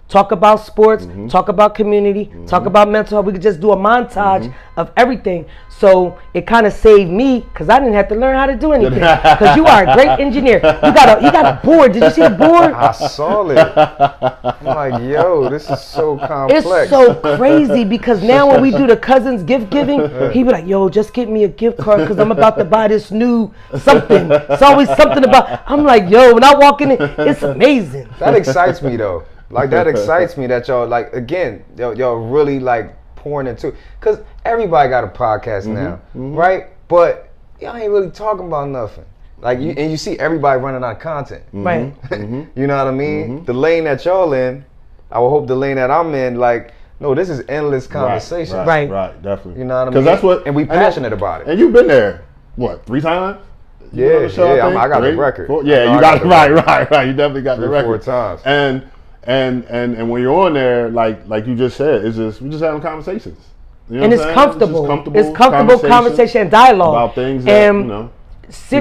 talk about sports, talk about community, talk about mental health. We could just do a montage of everything. So it kind of saved me because I didn't have to learn how to do anything. Because you are a great engineer. You got a board. Did you see the board? I saw it. I'm like, yo, this is so complex. It's so crazy because now when we do the cousins gift giving, he be like, "Yo, just get me a gift card because I'm about to buy this new something." It's always something about. I'm like, yo, when I walk in, it's amazing. That excites me though. Like that excites me that y'all like again y'all really like pouring into, because everybody got a podcast now, right? But y'all ain't really talking about nothing. Like you see everybody running out of content, right? You know what I mean? The lane that y'all in, I would hope the lane that I'm in, like, no, this is endless conversation, right, definitely. You know what I mean? Because that's what, and we passionate about it. And you've been there, what, 3 times? Yeah, I got the record. 4, yeah, you got it right. You definitely got the record 4 times. And when you're on there, like you just said, it's just we just having conversations. You know and it's comfortable. It's comfortable conversation and dialogue about things that, you know,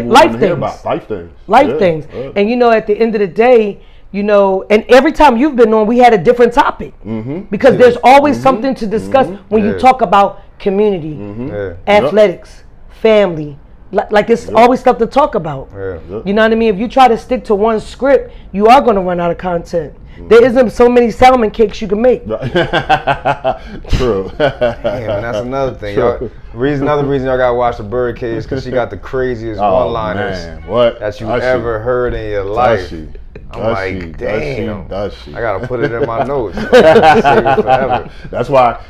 life things. Life things. And you know, at the end of the day, you know, and every time you've been on, we had a different topic because there's always something to discuss when you talk about community, athletics, family. Like it's always stuff to talk about. You know what I mean? If you try to stick to one script, you are going to run out of content. There isn't so many salmon cakes you can make. True. Damn, and that's another thing. Another reason y'all gotta watch the BYRDCage, because she got the craziest one-liners that you ever heard in your life. I'm like, damn. I gotta put it in my notes. Save it forever. That's why.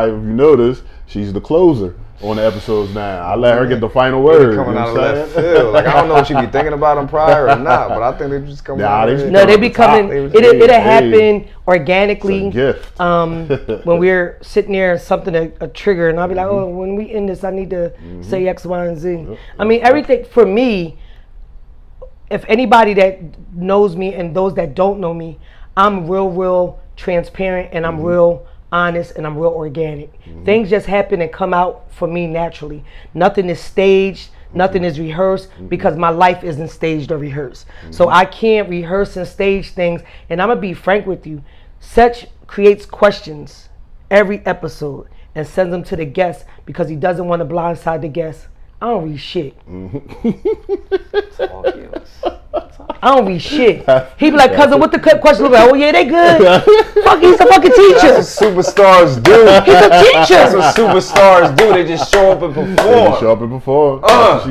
If you notice, she's the closer on the episodes now. I let her get the final word. Coming out of left field. Like, I don't know if she be thinking about them prior or not, but I think they just come out. No, they be coming. It'll happen organically. It's a gift. When we're sitting there, something a trigger, and I'll be like, "Oh, when we end this, I need to say X, Y, and Z." I mean, everything for me. If anybody that knows me and those that don't know me, I'm real transparent, and I'm real honest, and I'm real organic. Things just happen and come out for me naturally. Nothing is staged, nothing is rehearsed, because my life isn't staged or rehearsed. So I can't rehearse and stage things. And I'm gonna be frank with you, CETSH creates questions every episode and sends them to the guest because he doesn't want to blindside the guest. I don't read shit. I don't read shit. He be like, "Cousin, what the question look like?" "Oh yeah, they good." Fuck, he's a fucking teacher. That's what superstars do. He's a teacher. That's what superstars do. They just show up and perform.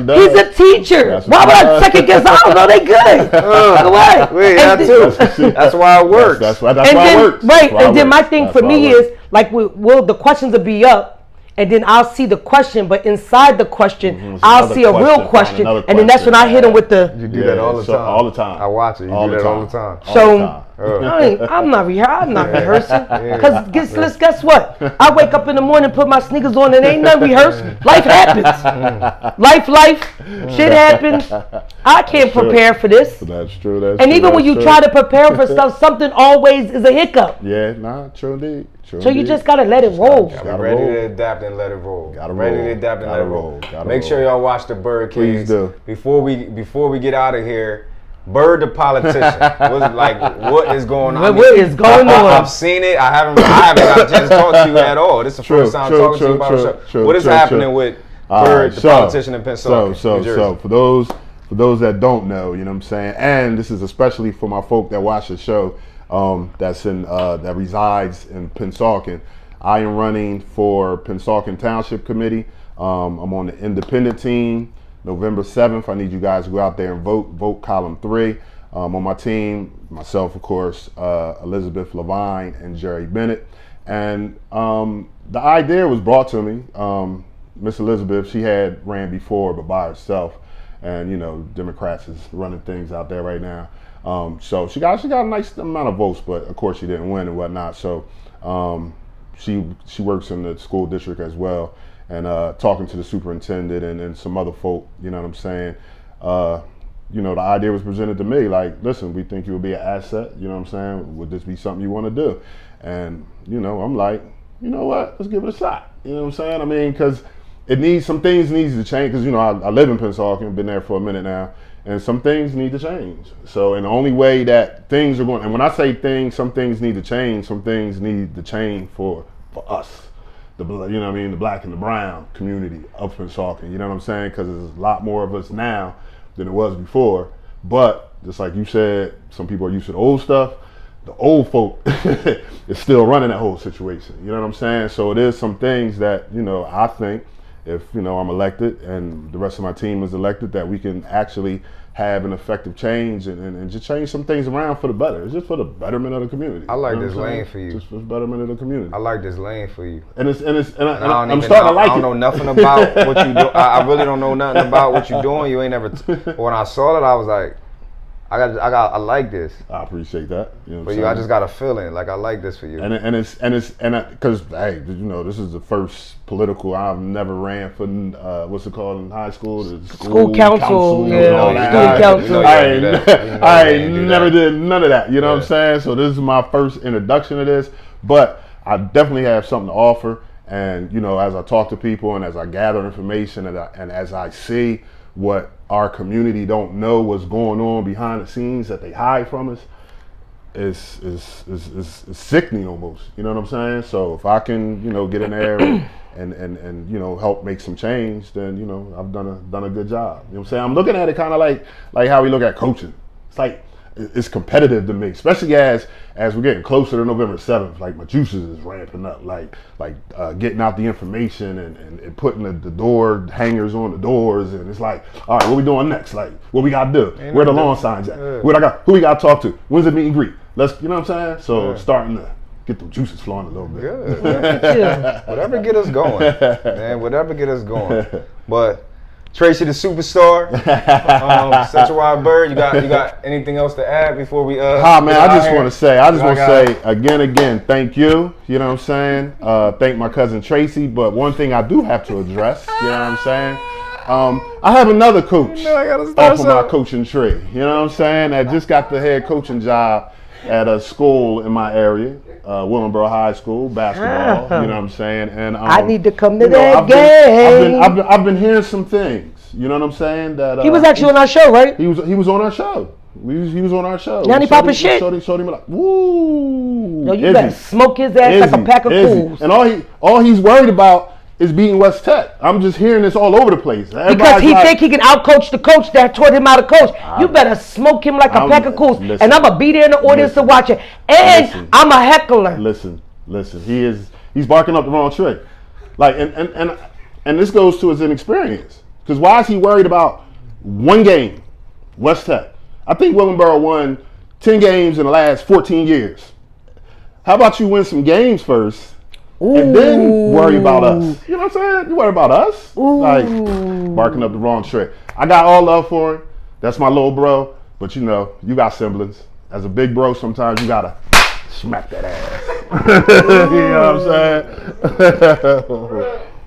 He's a teacher. Why would I second guess? I don't know. They good. By the way, wait, that too. That's why it works. That's why it works. Right, and then my thing for me is like, the questions will be up. And then I'll see the question, but inside the question, I'll see a real question, and then that's when I hit him with the. You do that all the time. All the time. I watch it. You do that all the time. So I'm not rehearsing. Because guess what? I wake up in the morning, put my sneakers on, and ain't nothing rehearsed. Life happens. Life. Shit happens. I can't prepare for this. That's true. And even when you try to prepare for stuff, something always is a hiccup. Yeah, nah, true indeed. So you just gotta let it roll. Gotta ready to adapt and let it roll. Ready to adapt and let it roll. Make sure y'all watch the BYRD Cage. Please do. Before we get out of here. BYRD the politician. What is going on? What is going on? I've seen it. I haven't got a chance to talk to you at all. This is the first time talking to you about the show. What is happening with BYRD, the politician in Pennsylvania? So for those that don't know, you know what I'm saying, and this is especially for my folk that watch the show, that resides in Pennsauken. I am running for Pennsauken Township Committee. I'm on the independent team. November 7th, I need you guys to go out there and vote column 3. On my team, myself, of course, Elizabeth Levine and Jerry Bennett. And the idea was brought to me. Miss Elizabeth, she had ran before, but by herself. And, you know, Democrats is running things out there right now. So she got a nice amount of votes, but of course she didn't win and whatnot. So she works in the school district as well. And talking to the superintendent and some other folk, you know what I'm saying? You know, the idea was presented to me like, listen, we think you would be an asset, you know what I'm saying? Would this be something you want to do? And, you know, I'm like, you know what? Let's give it a shot. You know what I'm saying? I mean, because some things needs to change. Because, you know, I live in Pennsauken, been there for a minute now, and some things need to change. So, and the only way that things are going, and when I say things, some things need to change, some things need to change for us. You know what I mean, the black and the brown community of Pennsauken, you know what I'm saying? Because there's a lot more of us now than it was before. But just like you said, some people are used to the old stuff. The old folk is still running that whole situation. You know what I'm saying? So it is some things that, you know, I think if, you know, I'm elected and the rest of my team is elected, that we can actually have an effective change and just change some things around for the better. It's just for the betterment of the community. I like this lane for you. Just for the betterment of the community. I like this lane for you. And I'm starting to like it. I don't know nothing about what you do. I really don't know nothing about what you're doing. You ain't never. When I saw it, I was like, I like this. I appreciate that. You know but I just got a feeling like I like this for you. And because hey, you know, this is the first political. I've never ran for what's it called in high school? The school council. Yeah, school council. I never did none of that. You know what I'm saying? So this is my first introduction to this, but I definitely have something to offer. And you know, as I talk to people and as I gather information and as I see what our community don't know what's going on behind the scenes that they hide from us, is sickening almost. You know what I'm saying? So if I can, you know, get in there and you know, help make some change, then, you know, I've done a good job. You know what I'm saying? I'm looking at it kind of like how we look at coaching. It's like it's competitive to me, especially as we're getting closer to November 7th. Like my juices is ramping up, like getting out the information and putting the door hangers on the doors, and it's like, all right, what we doing next? Like, what we gotta do? Where the lawn signs at? Who we gotta talk to? When's the meet and greet? Let's, you know what I'm saying? So starting to get the juices flowing a little bit. Good. Whatever get us going, man. Whatever get us going. But TRACEY the superstar, Central Wide BYRD. You got anything else to add before we? Man, I just want to say again, thank you. You know what I'm saying? Thank my cousin TRACEY. But one thing I do have to address, you know what I'm saying? I have another coach off of my coaching tree. You know what I'm saying? That just got the head coaching job at a school in my area, Willenboro High School, basketball, you know what I'm saying? And I need to come to that game. I've been hearing some things, you know what I'm saying? That he was actually on our show, right? He was on our show. He was on our show. Now he popping shit. Showed him like, woo. No, you better smoke his ass like a pack of cools. And all he's worried about is beating West Tech. I'm just hearing this all over the place. Because he think he can outcoach the coach that taught him how to coach. You better smoke him like a pack of cools. And I'm going to be there in the audience to watch it. And I'm a heckler. Listen. He's barking up the wrong tree. Like, and this goes to his inexperience. Because why is he worried about one game, West Tech? I think Willenboro won 10 games in the last 14 years. How about you win some games first? And then worry about us. You know what I'm saying? You worry about us. Like, barking up the wrong tree. I got all love for him. That's my little bro. But you know, you got semblance. as a big bro, sometimes you gotta smack that ass. You know what I'm saying?